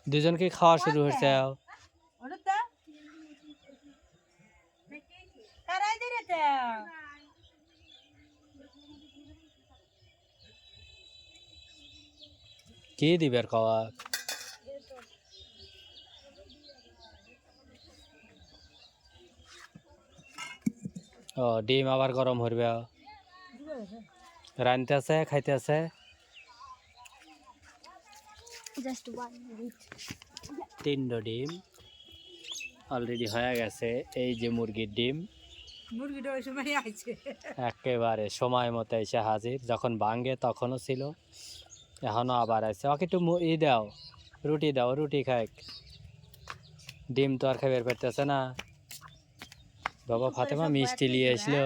দুজনকে খাওয়া শুরু হয়েছে কি দিবের খাওয়া ও ডিম আবার গরম হইবে রানতে আছে খাইতে আছে তিনটা ডিম অলরেডি হয়ে গেছে এই যে মুরগির ডিম মুরগিটা ওই সময় আইছে একেবারে সময় মতো এসে হাজির যখন ভাঙ্গে তখনও ছিল এখনো আবার আছে ওকে একটু দাও রুটি খাই ডিম তো আর খাইবার পারতেছে না বাবা ফাতেমা মিষ্টি নিয়ে আসলো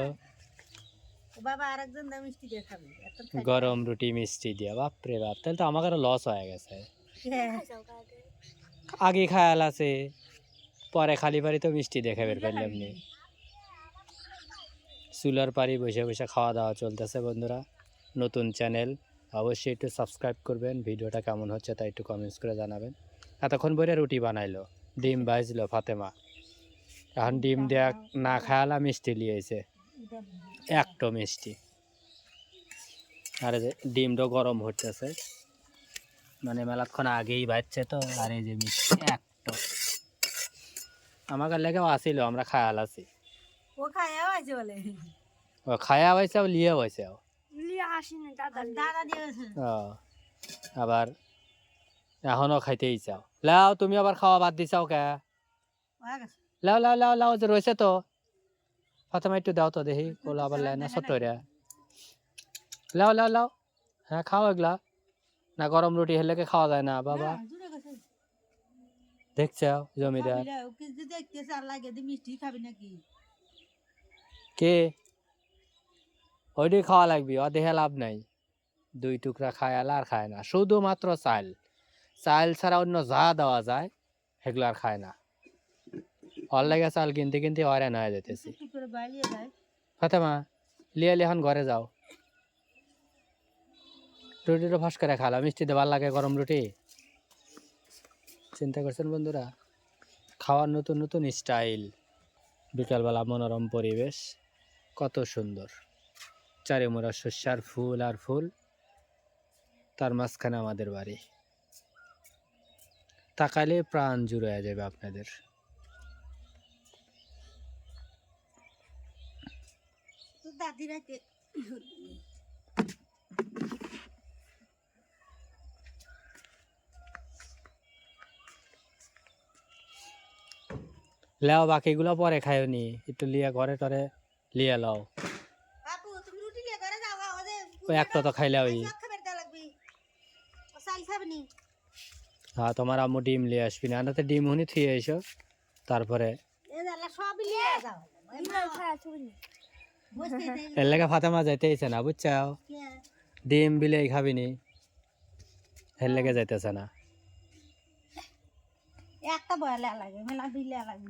বাবা আরেকজন দা মিষ্টি দিয়ে খাবে গরম রুটি মিষ্টি দিয়া বাপরে বাপ তাহলে তো আমার লস হয়ে গেছে আগে খায়াল আছে পরে খালি পারি তো মিষ্টি দেখে বের পারলাম নি চুলার পারি বসে বসে খাওয়া দাওয়া চলতেছে বন্ধুরা নতুন চ্যানেল অবশ্যই একটু সাবস্ক্রাইব করবেন ভিডিওটা কেমন হচ্ছে তাই একটু কমেন্টস করে জানাবেন এতক্ষণ বইরে রুটি বানাইলো ডিম ভাজলো ফাতেমা এখন ডিম দেয়া না খায়ালা মিষ্টি লিয়েছে একটা মিষ্টি আর ডিমটা গরম হচ্ছে মানে মেলাক্ষণ আগেই বাজছে তো আর এই যে মিষ্টি একটা আমার লেগেও আসিল আমরা খায়াল আছি ও খায়া হইছে বলে ও খায়া হইছে লিয়ে হইছে লিয়া আসিনি দাদা দিয়েছে আবার এখনো খাইতেই চাও লাও তুমি আবার খাওয়া বাদ দিছাও কে লাও লাও লাও লাও যে রয়েছে তো ফাতেমা একটু দাও তো দেখি ওলা আবার লাই না ছোট্ট রে লাও লাও লাও হ্যাঁ খাও এগুলা না গরম রুটি হেলে খাওয়া যায় না বাবা দেখছাও জমিদার কে ওইটি খাওয়া লাগবি ও দেহে লাভ নাই দুই টুকরা খায় আর খায় না শুধুমাত্র চাল চাল ছাড়া অন্য যা দেওয়া যায় সেগুলো আর খায় না ওর লাগে চাল কিনতে কিনতে অরে নয় যেতেছি ফাতেমা লিয়ে এখন ঘরে যাও রুটিটা ফাঁস করে খালা মিষ্টি দেওয়ার লাগে গরম রুটি চিন্তা করছেন বন্ধুরা খাওয়ার নতুন নতুন স্টাইল বিকালবেলা মনোরম পরিবেশ কত সুন্দর চারিমোড়া শস্যার ফুল আর ফুল তার মাঝখানে আমাদের বাড়ি তাকালে প্রাণ জুড়ে যাবে আপনাদের লেও বাকিগুলো পরে খায়নি একটু লিয়া ঘরে টরে লিয়ে লাও ওই একটা তো খাইলে ওই হ্যাঁ তোমার আম্মু ডিম লিয়ে আসবি না তো ডিম হুনি থুয়ে এসো তারপরে এর লেগে ফাতেমা যাইতেইছে না বুঝছাও ডিম বিলে খাবিনি এর লেগে যাইতেছে না একটা বয়া লাগে মেলা দিলে লাগে